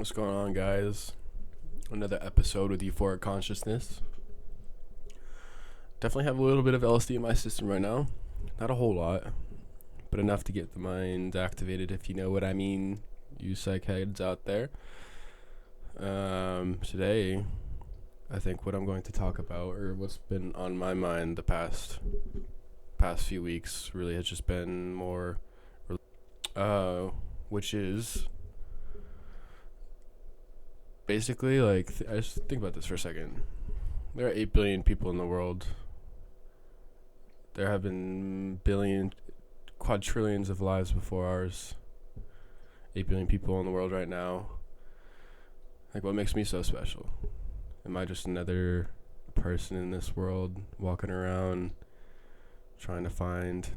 What's going on, guys? Another episode with Euphoric Consciousness. Definitely have a little bit of LSD in my system right now. Not a whole lot, but enough to get the mind activated, if you know what I mean, you psych heads out there. Today, I think what I'm going to talk about, or what's been on my mind the past few weeks, really has just been more, which is basically, like, I just think about this for a second. There are 8 billion people in the world. There have been quadrillions of lives before ours. 8 billion people in the world right now. Like, what makes me so special? Am I just another person in this world walking around trying to find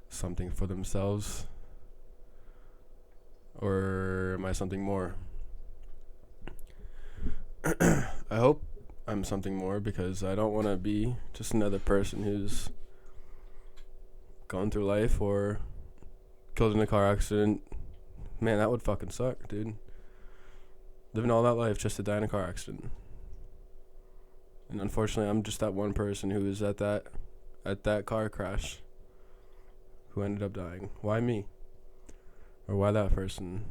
something for themselves? Or am I something more? I hope I'm something more, because I don't want to be just another person who's gone through life or killed in a car accident. Man, that would fucking suck, dude. Living all that life just to die in a car accident. And unfortunately, I'm just that one person who was at that car crash who ended up dying. Why me? Or why that person?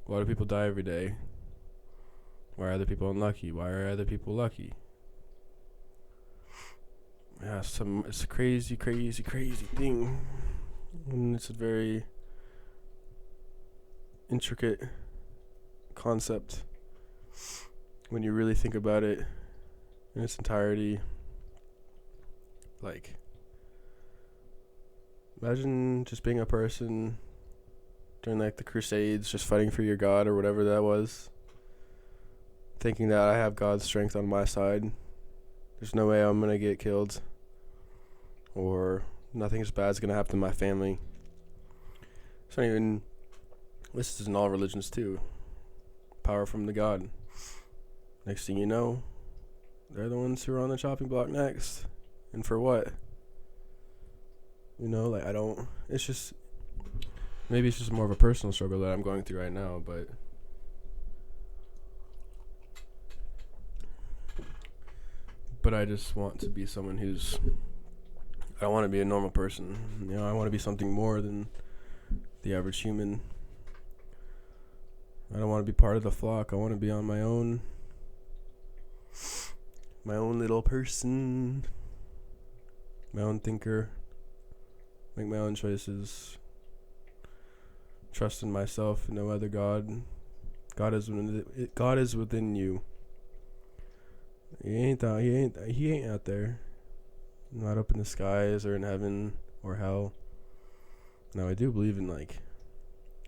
Why do people die every day? Why are other people unlucky? Why are other people lucky? Yeah, it's a crazy thing. And it's a very intricate concept when you really think about it in its entirety. Like, imagine just being a person during, like, the Crusades, just fighting for your God or whatever that was, thinking that I have God's strength on my side. There's no way I'm gonna get killed, or nothing as bad is gonna happen to my family. This is in all religions too. Power from the God. Next thing you know, they're the ones who are on the chopping block next. And for what? It's just, maybe it's just more of a personal struggle that I'm going through right now, but I just want to be someone I don't want to be a normal person. I want to be something more than the average human. I don't want to be part of the flock. I want to be on my own little person, my own thinker, make my own choices, trust in myself, no other God. God is within you. He ain't out there. Not up in the skies or in heaven or hell. Now, I do believe in, like,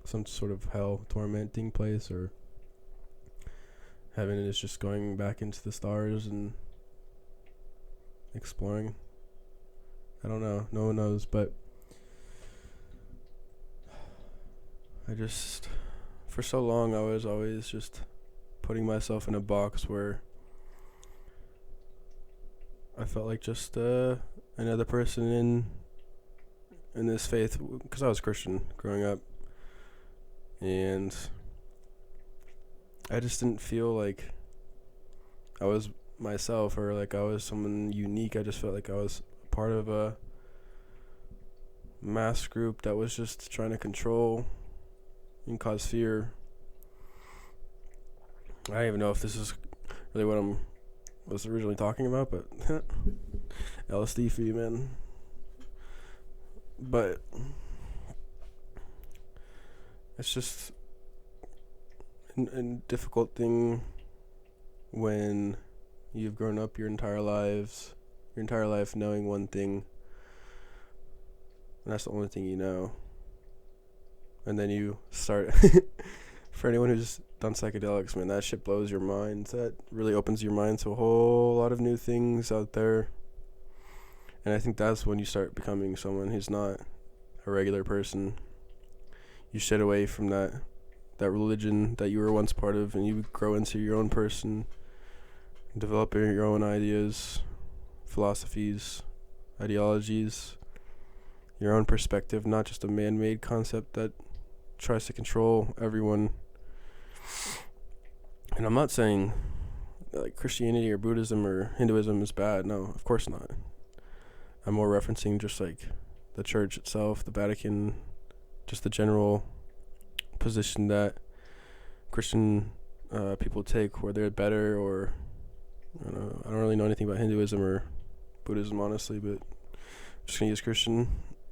some sort of hell tormenting place, or heaven is just going back into the stars and exploring. I don't know. No one knows, but for so long, I was always just putting myself in a box where I felt like just another person in this faith, because I was Christian growing up, and I just didn't feel like I was myself, or like I was someone unique. I just felt like I was part of a mass group that was just trying to control and cause fear. I don't even know if this is really what I was originally talking about, but LSD for you, man. But it's just a difficult thing when you've grown up your entire life knowing one thing, and that's the only thing you know. And then you start for anyone who's done psychedelics, man, that shit blows your mind. That really opens your mind to a whole lot of new things out there. And I think that's when you start becoming someone who's not a regular person. You shed away from that religion that you were once part of, and you grow into your own person, develop your own ideas, philosophies, ideologies, your own perspective, not just a man-made concept that tries to control everyone. And I'm not saying like Christianity or Buddhism or Hinduism is bad. No, of course not. I'm more referencing just like the church itself, the Vatican, just the general position that Christian people take, where they're better, or I don't really know anything about Hinduism or Buddhism, honestly, but I'm just gonna use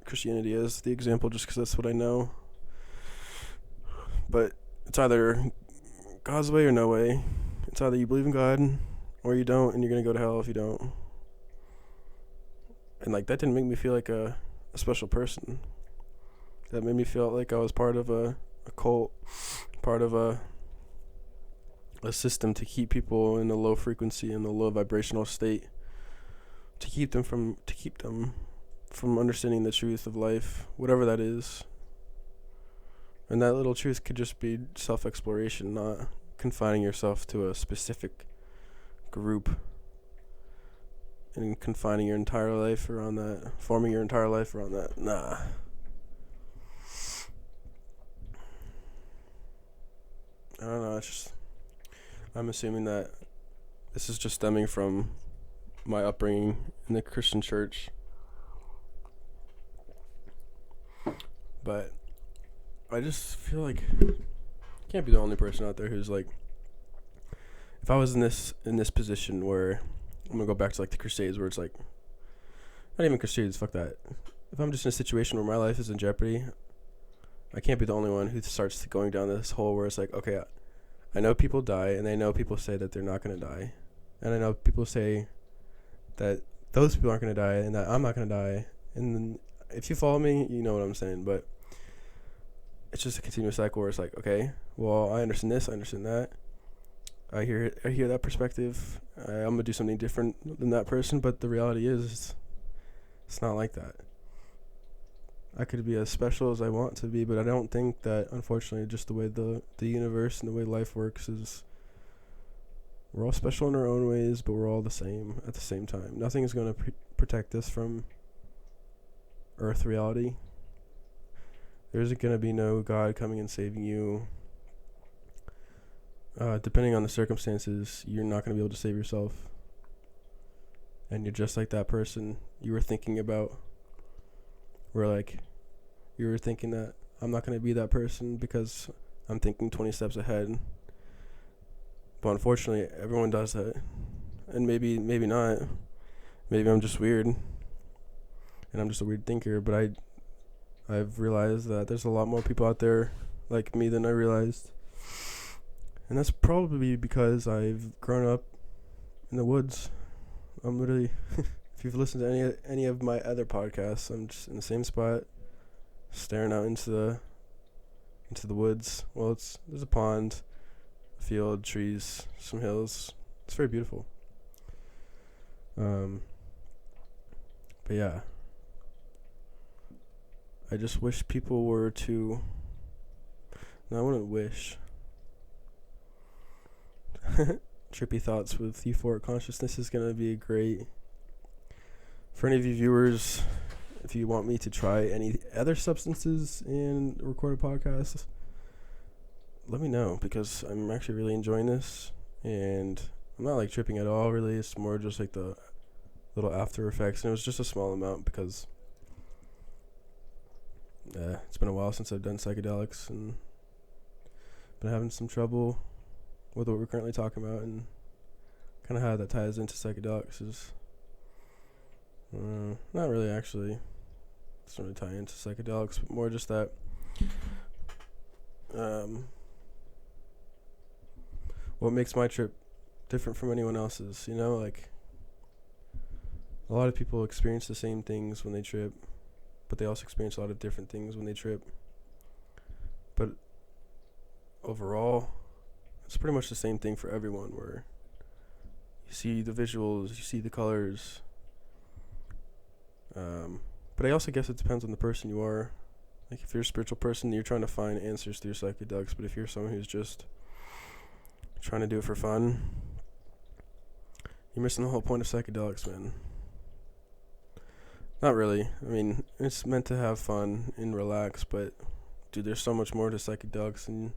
Christianity as the example, just because that's what I know. But it's either God's way or no way. It's either you believe in God or you don't, and you're gonna go to hell if you don't. And like that didn't make me feel like a special person. That made me feel like I was part of a cult, part of a system to keep people in a low frequency and a low vibrational state, to keep them from understanding the truth of life, whatever that is. And that little truth could just be self-exploration, not confining yourself to a specific group and confining your entire life around that, forming your entire life around that. Nah. I don't know, it's just, I'm assuming that this is just stemming from my upbringing in the Christian church. But I just feel like I can't be the only person out there who's like, if I was in this position where I'm gonna go back to like the Crusades, where it's like, not even Crusades, fuck that. If I'm just in a situation where my life is in jeopardy, I can't be the only one who starts going down this hole where it's like, okay, I know people die, and I know people say that they're not gonna die, and I know people say that those people aren't gonna die, and that I'm not gonna die. And then if you follow me, you know what I'm saying. But it's just a continuous cycle where it's like, okay, well, I understand this, I understand that. I hear that perspective. I'm gonna do something different than that person, but the reality is, it's not like that. I could be as special as I want to be, but I don't think that, unfortunately, just the way the universe and the way life works is, we're all special in our own ways, but we're all the same at the same time. Nothing is going to protect us from Earth reality. There's going to be no God coming and saving you. Depending on the circumstances, you're not going to be able to save yourself. And you're just like that person you were thinking about. Where like, you were thinking that I'm not going to be that person because I'm thinking 20 steps ahead. But unfortunately, everyone does that. And maybe not. Maybe I'm just weird. And I'm just a weird thinker. But I've realized that there's a lot more people out there like me than I realized. And that's probably because I've grown up in the woods. I'm literally, if you've listened to any of my other podcasts, I'm just in the same spot, staring out into the woods. Well, there's a pond, a field, trees, some hills. It's very beautiful. But yeah, I just wish people were to. No, I wouldn't wish. Trippy thoughts with euphoric consciousness is gonna be great. For any of you viewers, if you want me to try any other substances and record a podcast, let me know, because I'm actually really enjoying this, and I'm not like tripping at all, really. It's more just like the little after effects, and it was just a small amount because it's been a while since I've done psychedelics, and been having some trouble with what we're currently talking about, and kind of how that ties into psychedelics is not really actually. It's not really tie into psychedelics, but more just that what makes my trip different from anyone else's, you know? Like, a lot of people experience the same things when they trip, but they also experience a lot of different things when they trip. But overall, it's pretty much the same thing for everyone, where you see the visuals, you see the colors. But I also guess it depends on the person you are. Like, if you're a spiritual person, you're trying to find answers through psychedelics. But if you're someone who's just trying to do it for fun, you're missing the whole point of psychedelics, man. Not really. I mean, it's meant to have fun and relax, but dude, there's so much more to psychedelics than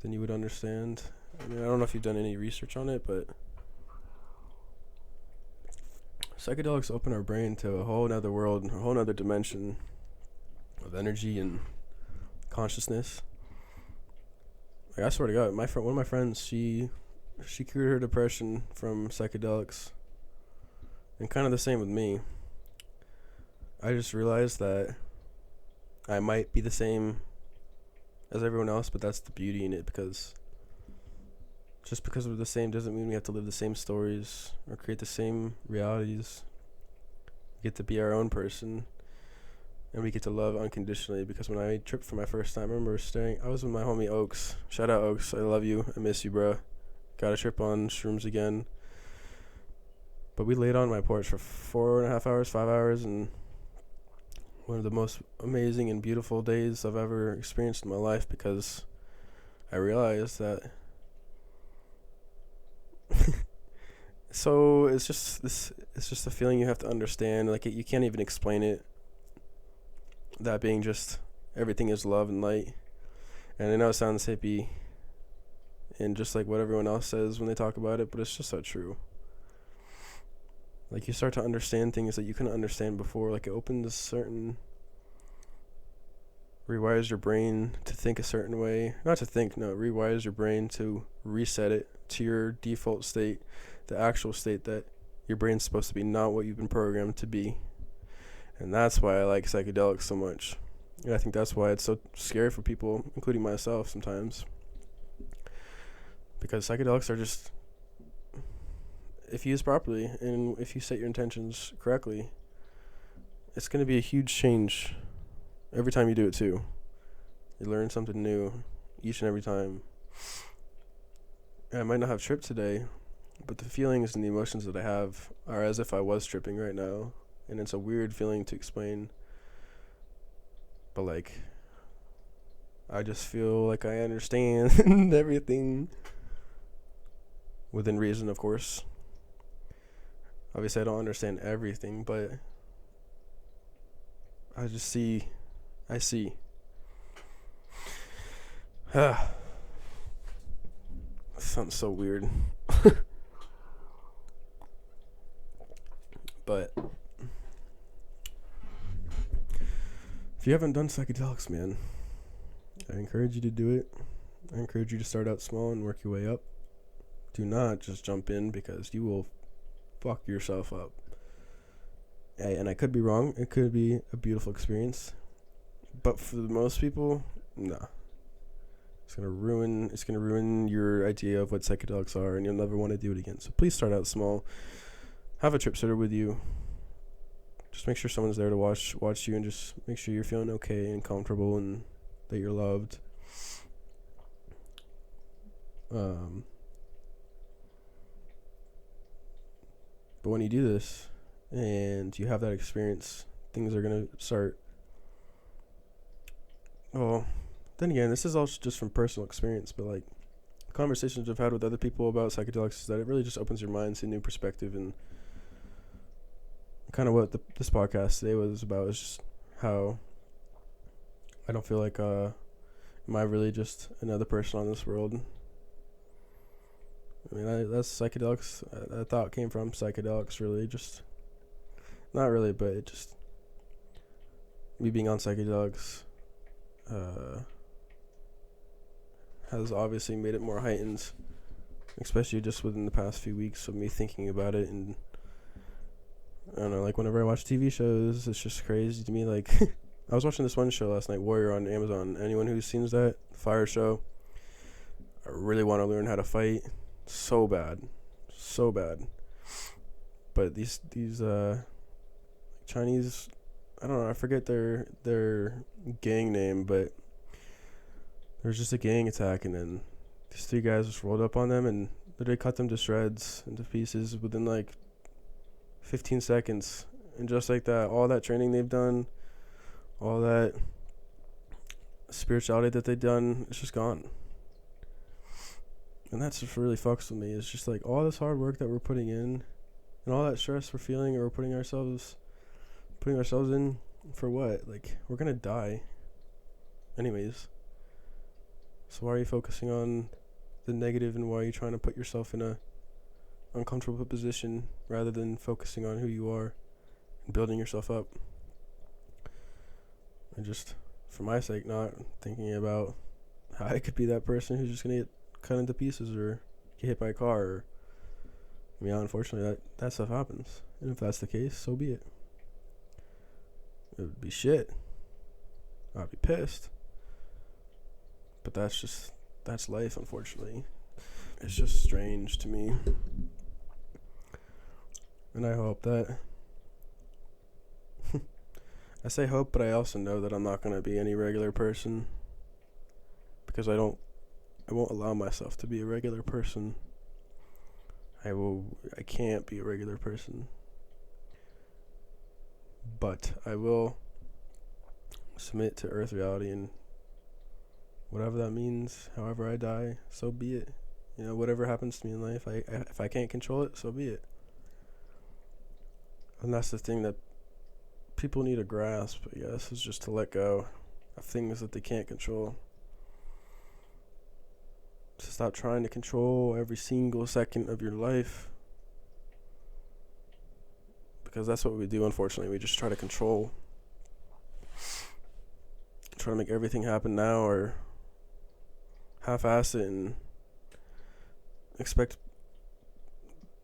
you would understand. I mean, I don't know if you've done any research on it, but psychedelics open our brain to a whole nother world, a whole nother dimension of energy and consciousness. Like, I swear to God, one of my friends, she cured her depression from psychedelics, and kind of the same with me. I just realized that I might be the same as everyone else, but that's the beauty in it, because just because we're the same doesn't mean we have to live the same stories or create the same realities. We get to be our own person, and we get to love unconditionally. Because when I tripped for my first time, I remember I was with my homie Oaks. Shout out Oaks, I love you, I miss you, bro. Got a trip on shrooms again. But we laid on my porch for 4.5 hours, 5 hours, and one of the most amazing and beautiful days I've ever experienced in my life, because I realized that so it's just a feeling you have to understand. Like, you can't even explain it, that being just everything is love and light. And I know it sounds hippie and just like what everyone else says when they talk about it, but it's just so true. Like, you start to understand things that you couldn't understand before. Like, it rewires your brain to think a certain way. Not to think, no, it rewires your brain to reset it to your default state, the actual state that your brain's supposed to be, not what you've been programmed to be. And that's why I like psychedelics so much. And I think that's why it's so scary for people, including myself sometimes. Because psychedelics are just, if used properly and if you set your intentions correctly, it's going to be a huge change every time you do it too. You learn something new each and every time. And I might not have tripped today, but the feelings and the emotions that I have are as if I was tripping right now. And it's a weird feeling to explain. But like, I just feel like I understand everything. Within reason, of course. Obviously, I don't understand everything, but I see. Sounds so weird. But if you haven't done psychedelics, man, I encourage you to do it. I encourage you to start out small and work your way up. Do not just jump in, because you will fuck yourself up. And I could be wrong. It could be a beautiful experience. But for most people, nah. It's gonna ruin your idea of what psychedelics are, and you'll never want to do it again. So please start out small. Have a trip sitter with you. Just make sure someone's there to watch you, and just make sure you're feeling okay and comfortable and that you're loved. But when you do this and you have that experience, things are gonna start. Well, then again, this is all just from personal experience, but like conversations I've had with other people about psychedelics is that it really just opens your mind to a new perspective. And kind of what this podcast today was about is just how I don't feel like am I really just another person on this world. I mean, that's psychedelics. That thought came from psychedelics, really. Just not really, but it just, me being on psychedelics has obviously made it more heightened, especially just within the past few weeks of me thinking about it. And I don't know, like whenever I watch TV shows, it's just crazy to me. Like I was watching this one show last night, Warrior, on Amazon. Anyone who's seen that fire show, I really want to learn how to fight so bad. But these Chinese, I don't know, I forget their gang name, but there was just a gang attack, and then these three guys just rolled up on them and literally cut them to shreds, into pieces within like 15 seconds. And just like that, all that training they've done, all that spirituality that they've done, it's just gone. And that's just really fucks with me. It's just like all this hard work that we're putting in, and all that stress we're feeling, or we're putting ourselves in, for what? Like, we're gonna die anyways. So why are you focusing on the negative and why you're trying to put yourself in a uncomfortable position rather than focusing on who you are and building yourself up. And just, for my sake, not thinking about how I could be that person who's just going to get cut into pieces or get hit by a car. Or, I mean, unfortunately, that stuff happens. And if that's the case, so be it. It would be shit. I'd be pissed. But that's life, unfortunately. It's just strange to me. And I hope that I say hope, but I also know that I'm not going to be any regular person, because I won't allow myself to be a regular person. I can't be a regular person. But I will submit to earth reality, and whatever that means, however I die, so be it. You know, whatever happens to me in life, if I can't control it, so be it. And that's the thing that people need to grasp, I guess, is just to let go of things that they can't control. To stop trying to control every single second of your life. Because that's what we do, unfortunately. We just try to control. Try to make everything happen now, or half-ass it and expect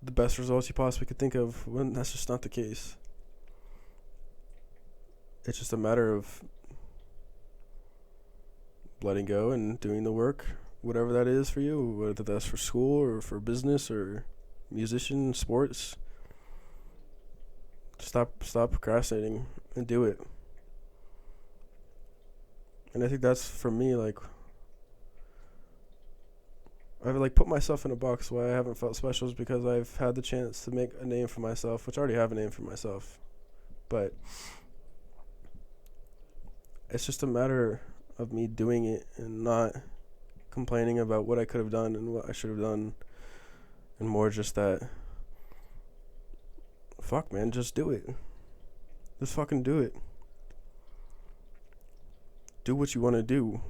the best results you possibly could think of, when that's just not the case. It's just a matter of letting go and doing the work, whatever that is for you, whether that's for school or for business or musician, sports. Stop procrastinating and do it. And I think that's, for me, like, I've like put myself in a box why I haven't felt special, is because I've had the chance to make a name for myself, which I already have a name for myself. But it's just a matter of me doing it and not complaining about what I could have done and what I should have done, and more just that, fuck, man, just do it. Just fucking do it. Do what you want to do.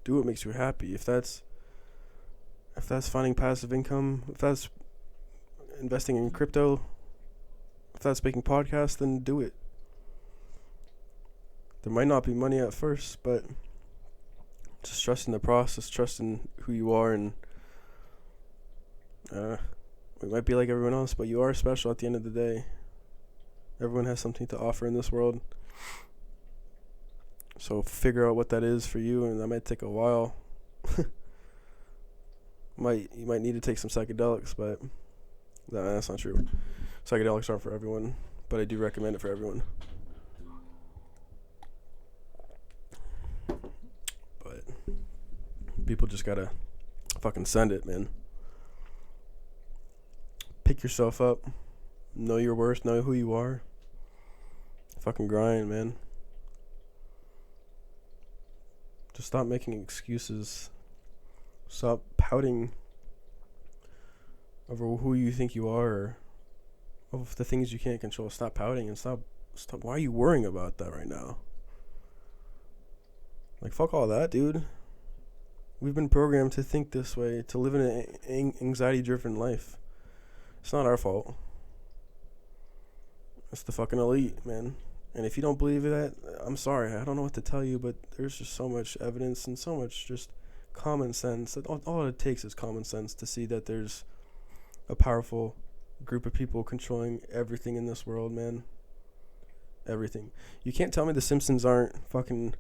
Do what makes you happy. If that's finding passive income, if that's investing in crypto, if that's making podcasts, then do it. There might not be money at first, but just trust in the process, trust in who you are, and we might be like everyone else, but you are special at the end of the day. Everyone has something to offer in this world. So figure out what that is for you, and that might take a while. You might need to take some psychedelics, but no, that's not true. Psychedelics aren't for everyone, but I do recommend it for everyone. But people just gotta fucking send it, man. Pick yourself up. Know your worth. Know who you are. Fucking grind, man. Just stop making excuses. Stop pouting over who you think you are, or of the things you can't control. Stop pouting and stop. Why are you worrying about that right now? Like, fuck all that, dude. We've been programmed to think this way, to live in an anxiety-driven life. It's not our fault. It's the fucking elite, man. And if you don't believe that, I'm sorry. I don't know what to tell you, but there's just so much evidence and so much just common sense. All it takes is common sense to see that there's a powerful group of people controlling everything in this world, man. Everything. You can't tell me the Simpsons aren't fucking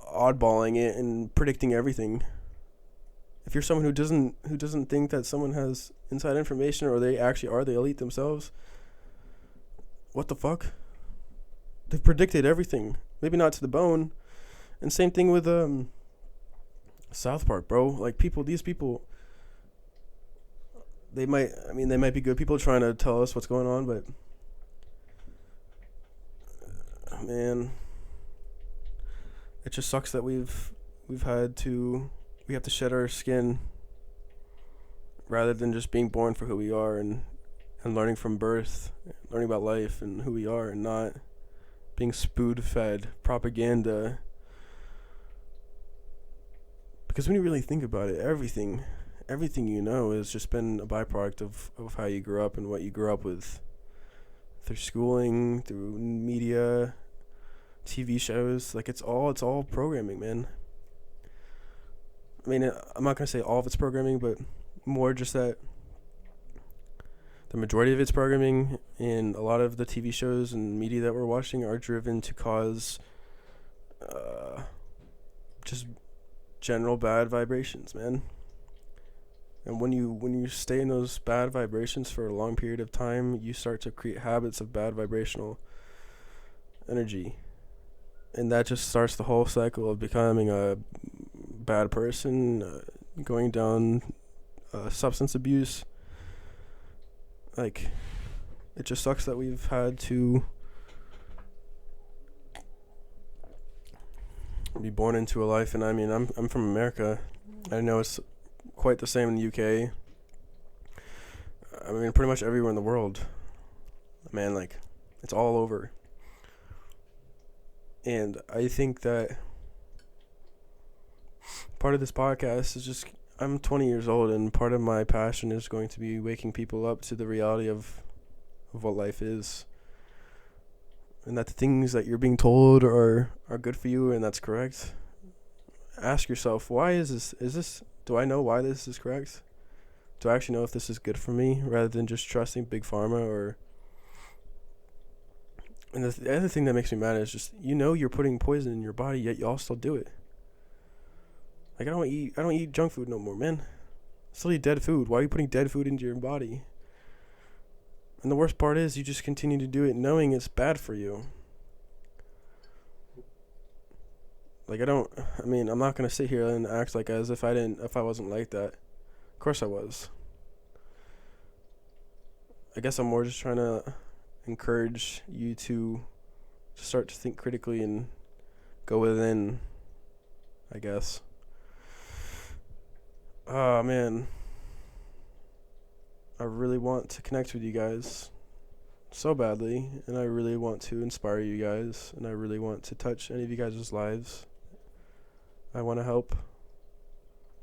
oddballing it and predicting everything. If you're someone who doesn't think that someone has inside information, or they actually are the elite themselves, what the fuck? They've predicted everything. Maybe not to the bone. And same thing with South Park, bro. Like, these people, they might be good people trying to tell us what's going on, but man, it just sucks that we have to shed our skin rather than just being born for who we are, and learning from birth, learning about life and who we are, and not being spoon-fed propaganda. Because when you really think about it, everything everything you know has just been a byproduct of how you grew up and what you grew up with through schooling, through media, TV shows. Like it's all programming, man. I mean, I'm not gonna say all of it's programming, but more just that the majority of it's programming, and a lot of the TV shows and media that we're watching are driven to cause just general bad vibrations, man. And when you stay in those bad vibrations for a long period of time, you start to create habits of bad vibrational energy. And that just starts the whole cycle of becoming a bad person, going down substance abuse. Like, it just sucks that we've had to be born into a life. And I mean, I'm from America. I know it's quite the same in the UK. I mean, pretty much everywhere in the world, man. Like, it's all over. And I think that part of this podcast is just, I'm 20 years old, and part of my passion is going to be waking people up to the reality of what life is. And that the things that you're being told are good for you, and that's correct. Ask yourself, why is this, do I know why this is correct? Do I actually know if this is good for me, rather than just trusting Big Pharma or... And the other thing that makes me mad is just, you're putting poison in your body, yet y'all still do it. Like, I don't eat junk food no more, man. I still eat dead food. Why are you putting dead food into your body? And the worst part is, you just continue to do it knowing it's bad for you. Like, I'm not gonna sit here and act like as if I wasn't like that. Of course I was. I guess I'm more just trying to encourage you to start to think critically and go within, I guess. Oh, man. I really want to connect with you guys so badly, and I really want to inspire you guys, and I really want to touch any of you guys' lives. I want to help.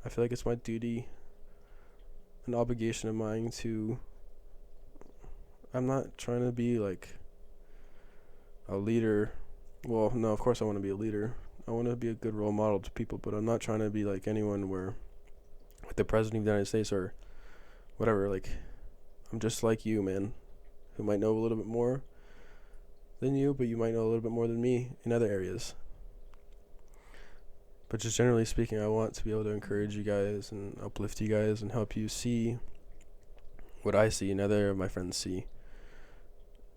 I feel like it's my duty, an obligation of mine to... I'm not trying to be like a leader. Well, no, of course I want to be a leader. I want to be a good role model to people, but I'm not trying to be like anyone where, like the president of the United States or whatever. Like, I'm just like you, man, who might know a little bit more than you, but you might know a little bit more than me in other areas. But just generally speaking, I want to be able to encourage you guys and uplift you guys and help you see what I see and other of my friends see.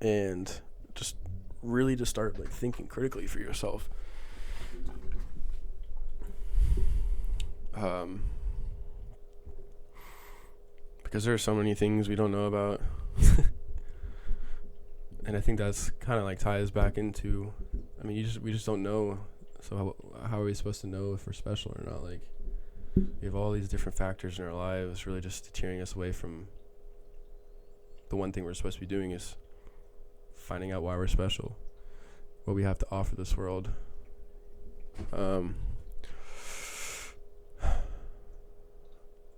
And just really to start like thinking critically for yourself. Because there are so many things we don't know about. And I think that's kind of like ties back into, I mean, we just don't know. So how are we supposed to know if we're special or not? Like, we have all these different factors in our lives really just tearing us away from the one thing we're supposed to be doing, is finding out why we're special, what we have to offer this world. I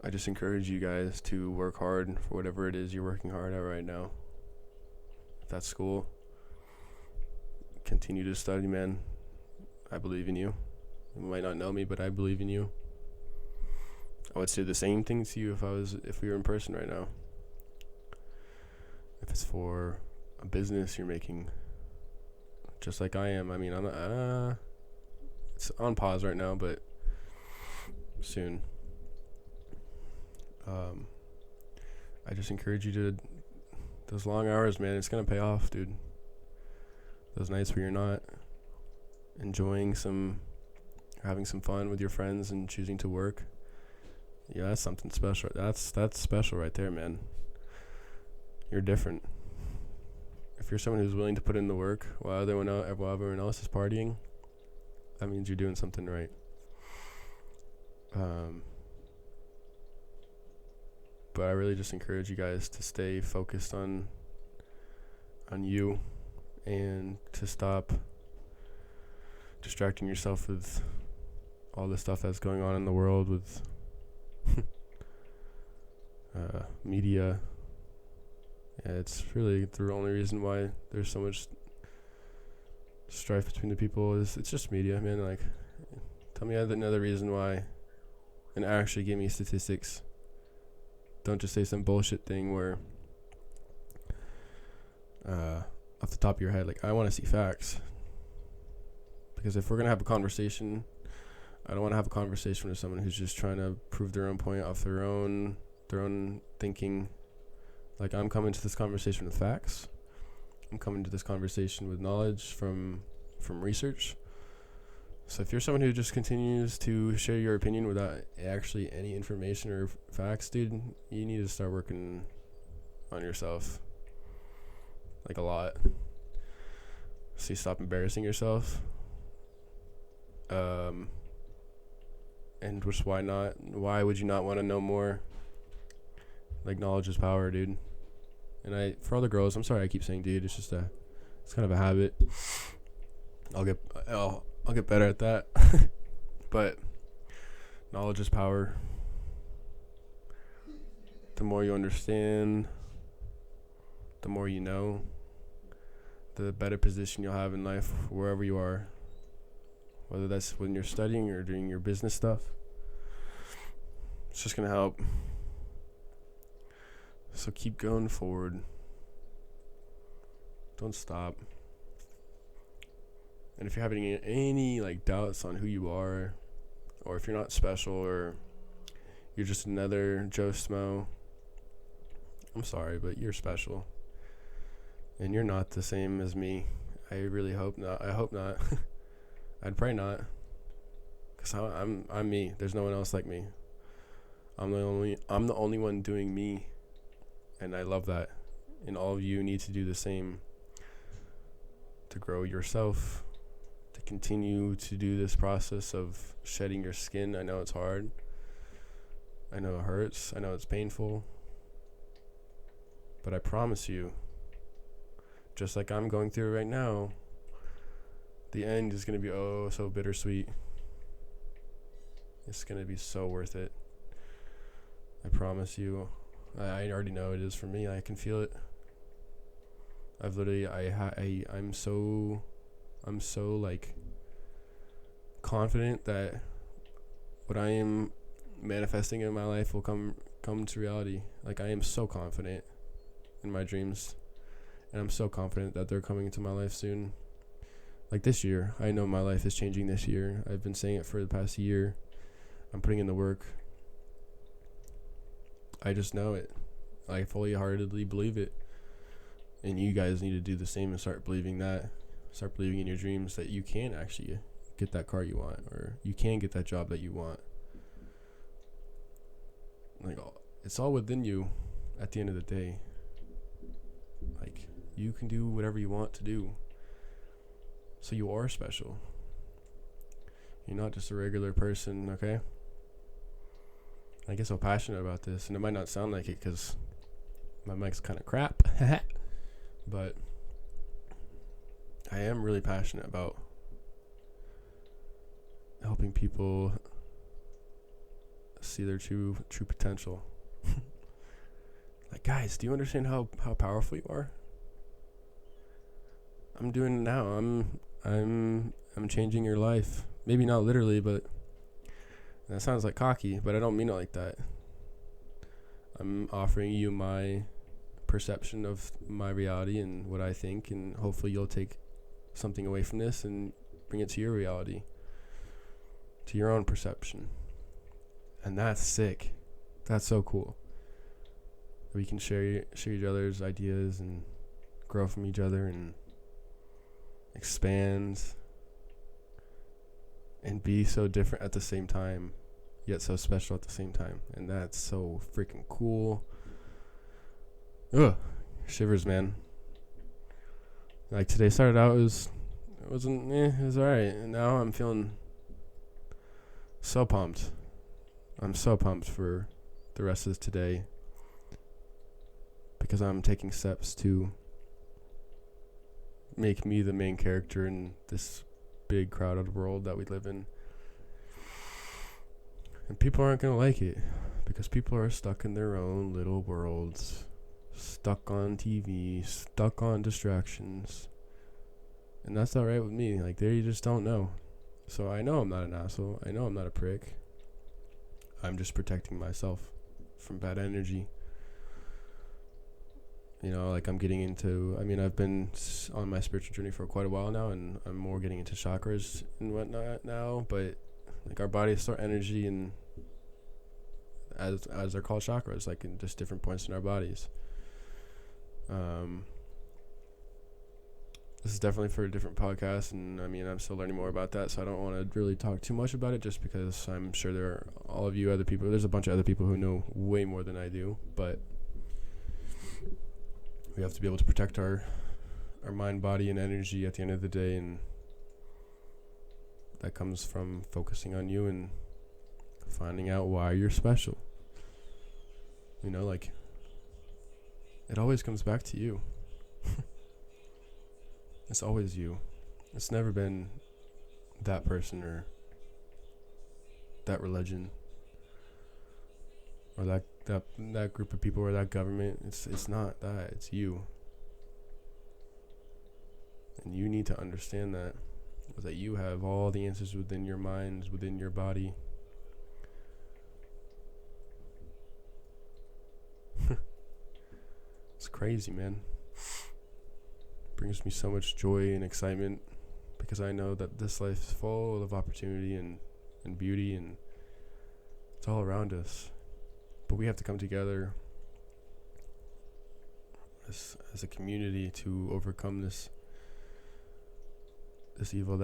just encourage you guys to work hard for whatever it is you're working hard at right now. If that's school, continue to study, man. I believe in you. You might not know me, but I believe in you. I would say the same thing to you if we were in person right now. If it's for a business you're making, just like I am. I mean, I'm not, it's on pause right now, but soon. I just encourage you to, those long hours, man, it's gonna pay off, dude. Those nights where you're not enjoying having some fun with your friends and choosing to work. Yeah, that's something special. That's special right there, man. You're different. If you're someone who's willing to put in the work while everyone else is partying, that means you're doing something right. But I really just encourage you guys to stay focused on you, and to stop distracting yourself with all the stuff that's going on in the world with media. Yeah, it's really the only reason why there's so much strife between the people is it's just media, man. Like, tell me another reason why, and actually give me statistics. Don't just say some bullshit thing where, off the top of your head, like, I want to see facts. Because if we're gonna have a conversation, I don't want to have a conversation with someone who's just trying to prove their own point off their own thinking. Like, I'm coming to this conversation with facts. I'm coming to this conversation with knowledge from research. So if you're someone who just continues to share your opinion without actually any information or facts, dude, you need to start working on yourself. Like, a lot. So you stop embarrassing yourself. And which, why not? Why would you not want to know more? Like, knowledge is power, dude. And for all the girls, I'm sorry I keep saying dude. It's just it's kind of a habit. I'll get better at that. But knowledge is power. The more you understand, the more you know, the better position you'll have in life wherever you are. Whether that's when you're studying or doing your business stuff. It's just going to help. So keep going forward. Don't stop. And if you're having any like doubts on who you are, or if you're not special, or you're just another Joe Smo, I'm sorry, but you're special. And you're not the same as me. I really hope not. I hope not. I'd pray not. Because I'm me. There's no one else like me. I'm the only one doing me. And I love that. And all of you need to do the same. To grow yourself. To continue to do this process of shedding your skin. I know it's hard. I know it hurts. I know it's painful. But I promise you, just like I'm going through right now, the end is going to be oh so bittersweet. It's going to be so worth it. I promise you. I already know it is for me. I can feel it. I've literally I'm so like confident that what I am manifesting in my life will come to reality. Like, I am so confident in my dreams, and I'm so confident that they're coming into my life soon. Like, this year, I know my life is changing this year. I've been saying it for the past year. I'm putting in the work. I just know it. I fully heartedly believe it. And you guys need to do the same and start believing that. Start believing in your dreams that you can actually get that car you want, or you can get that job that you want. Like, it's all within you at the end of the day. Like, you can do whatever you want to do. So you are special. You're not just a regular person, okay? I get so passionate about this, and it might not sound like it because my mic's kind of crap. But I am really passionate about helping people see their true potential. Like, guys, do you understand how powerful you are? I'm doing it now. I'm changing your life. Maybe not literally, but that sounds like cocky, but I don't mean it like that. I'm offering you my perception of my reality and what I think, and hopefully you'll take something away from this and bring it to your reality, to your own perception. And that's sick. That's so cool. We can share each other's ideas and grow from each other and expand and be so different at the same time, yet so special at the same time. And that's so freaking cool. Ugh, shivers, man. Like, today started out, it was alright. And now I'm feeling so pumped. I'm so pumped for the rest of today, because I'm taking steps to make me the main character in this big crowded world that we live in. And people aren't going to like it. Because people are stuck in their own little worlds, stuck on TV, stuck on distractions. And that's not right with me. Like, they just don't know. So I know I'm not an asshole. I know I'm not a prick. I'm just protecting myself from bad energy. You know, like I've been on my spiritual journey for quite a while now, and I'm more getting into chakras and whatnot now, but like our bodies store energy, and as they're called chakras, like in just different points in our bodies. This is definitely for a different podcast, and I'm still learning more about that, so I don't want to really talk too much about it, just because I'm sure there's a bunch of other people who know way more than I do, but we have to be able to protect our mind, body, and energy at the end of the day, and that comes from focusing on you and finding out why you're special. You know, like, it always comes back to you. It's always you. It's never been that person or that religion or that group of people or that government. It's not that. It's you. And you need to understand that you have all the answers within your minds, within your body. It's crazy, man. Brings me so much joy and excitement, because I know that this life is full of opportunity and beauty, and it's all around us. But we have to come together as a community to overcome this evil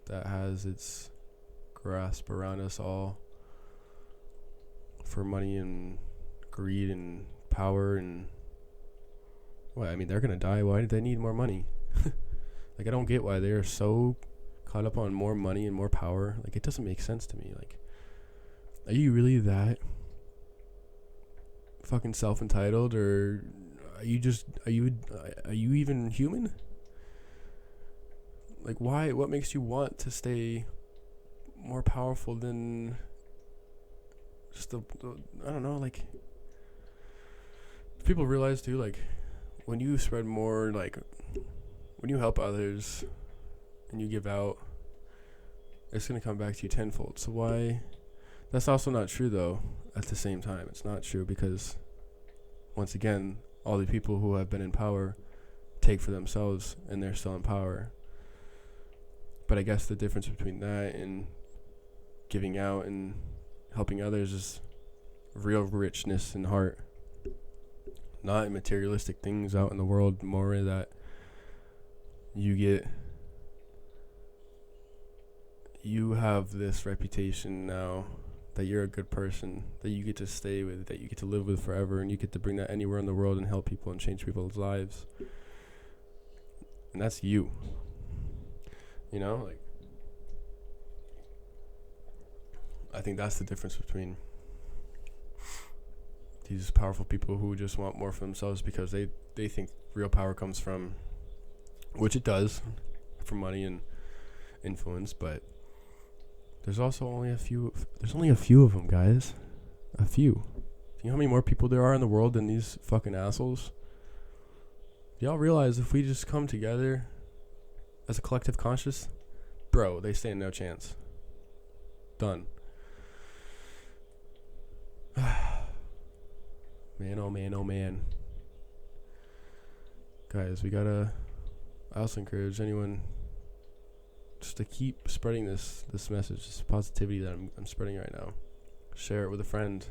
that has its grasp around us all for money and greed and power. And they're gonna die. Why do they need more money? Like, I don't get why they're so caught up on more money and more power. Like, it doesn't make sense to me. Like, are you really that fucking self-entitled, or are you even human? Like, why? What makes you want to stay more powerful than just I don't know, like, people realize too, like, when you spread more, like, when you help others and you give out, it's going to come back to you tenfold. So why? That's also not true, though, at the same time. It's not true, because, once again, all the people who have been in power take for themselves, and they're still in power. But I guess the difference between that and giving out and helping others is real richness in heart. Not in materialistic things out in the world, more that you have this reputation now that you're a good person, that you get to stay with, that you get to live with forever, and you get to bring that anywhere in the world and help people and change people's lives. And that's you. You know, like, I think that's the difference between these powerful people who just want more for themselves because they think real power comes from, which it does, from money and influence, but there's only a few of them, guys. A few. Do you know how many more people there are in the world than these fucking assholes? Do y'all realize if we just come together as a collective conscious, bro, they stand no chance. Done. Man, oh man, oh man. Guys, I also encourage anyone just to keep spreading this message, this positivity that I'm spreading right now. Share it with a friend.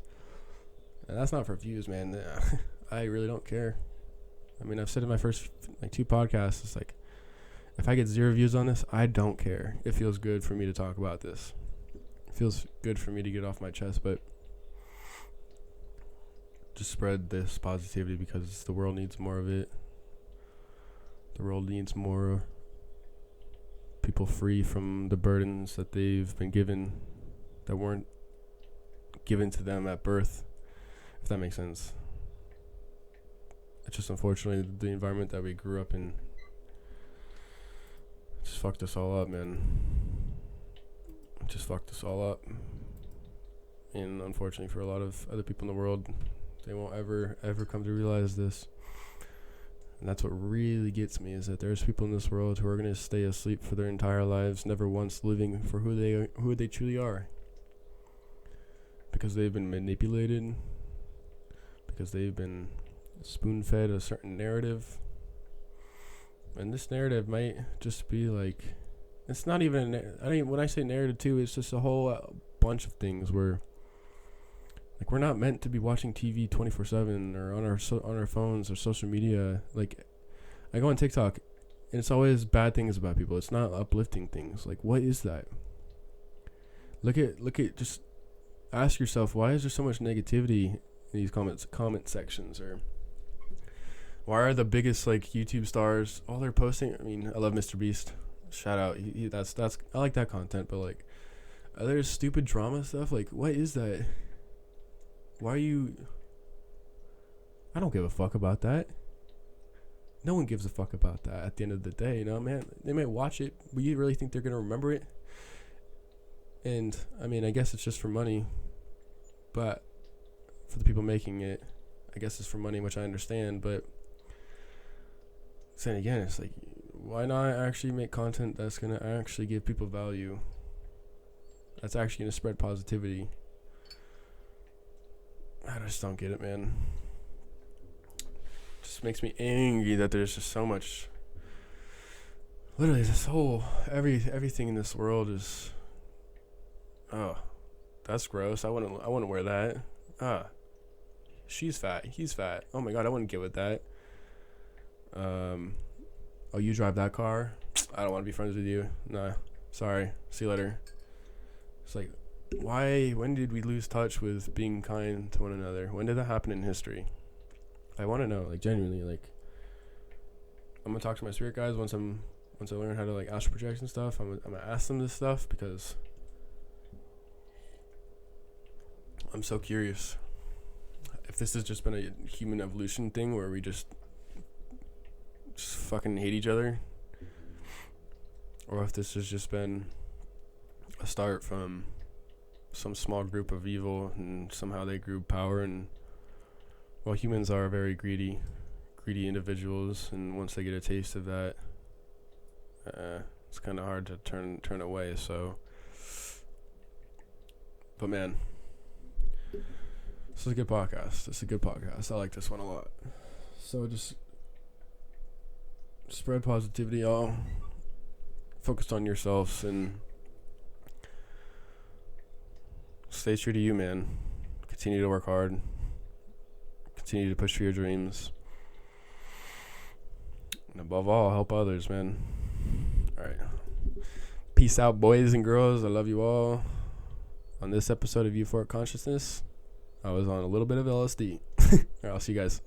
And that's not for views, man. I really don't care. I mean, I've said in my first 2 podcasts, it's like, if I get 0 views on this, I don't care. It feels good for me to talk about this. It feels good for me to get off my chest, but just spread this positivity because the world needs more of it. The world needs more people free from the burdens that they've been given that weren't given to them at birth, if that makes sense. It's just unfortunately the environment that we grew up in just fucked us all up, man. It just fucked us all up. And unfortunately for a lot of other people in the world, they won't ever come to realize this. And that's what really gets me, is that there's people in this world who are going to stay asleep for their entire lives, never once living for who they truly are. Because they've been manipulated, because they've been spoon-fed a certain narrative. And this narrative might just be like, it's not even when I say narrative too, it's just a whole bunch of things where, like, we're not meant to be watching TV 24/7 or on our phones or social media. Like, I go on TikTok and it's always bad things about people. It's not uplifting things. Like, what is that? Look at just ask yourself, why is there so much negativity in these comment sections? Or why are the biggest, like, YouTube stars, all they're posting? I mean, I love Mr. Beast. Shout out. That's I like that content, but like, other stupid drama stuff, like, what is that? Why are you? I don't give a fuck about that. No one gives a fuck about that at the end of the day, you know, man. They might watch it, but you really think they're gonna remember it? And I mean, I guess it's just for money, but for the people making it, I guess it's for money, which I understand. But saying again, it's like, why not actually make content that's gonna actually give people value? That's actually gonna spread positivity. I just don't get it, man. It just makes me angry that there's just so much. Literally, this whole everything in this world is. Oh, that's gross. I wouldn't wear that. She's fat. He's fat. Oh my god, I wouldn't get with that. Oh, you drive that car? I don't want to be friends with you. Nah, sorry. See you later. It's like, why? When did we lose touch with being kind to one another? When did that happen in history? I want to know, like, genuinely. Like, I'm gonna talk to my spirit guides once I learn how to, like, astral project and stuff. I'm gonna ask them this stuff because I'm so curious if this has just been a human evolution thing where we just fucking hate each other, or if this has just been a start from some small group of evil and somehow they grew power. And well, humans are very greedy individuals, and once they get a taste of that, it's kind of hard to turn away. So, but man, this is a good podcast. I like this one a lot. So just spread positivity, y'all. Focus on yourselves and stay true to you, man. Continue to work hard. Continue to push for your dreams. And above all, help others, man. Alright. Peace out, boys and girls. I love you all. On this episode of Euphoric Consciousness, I was on a little bit of LSD. Alright, I'll see you guys.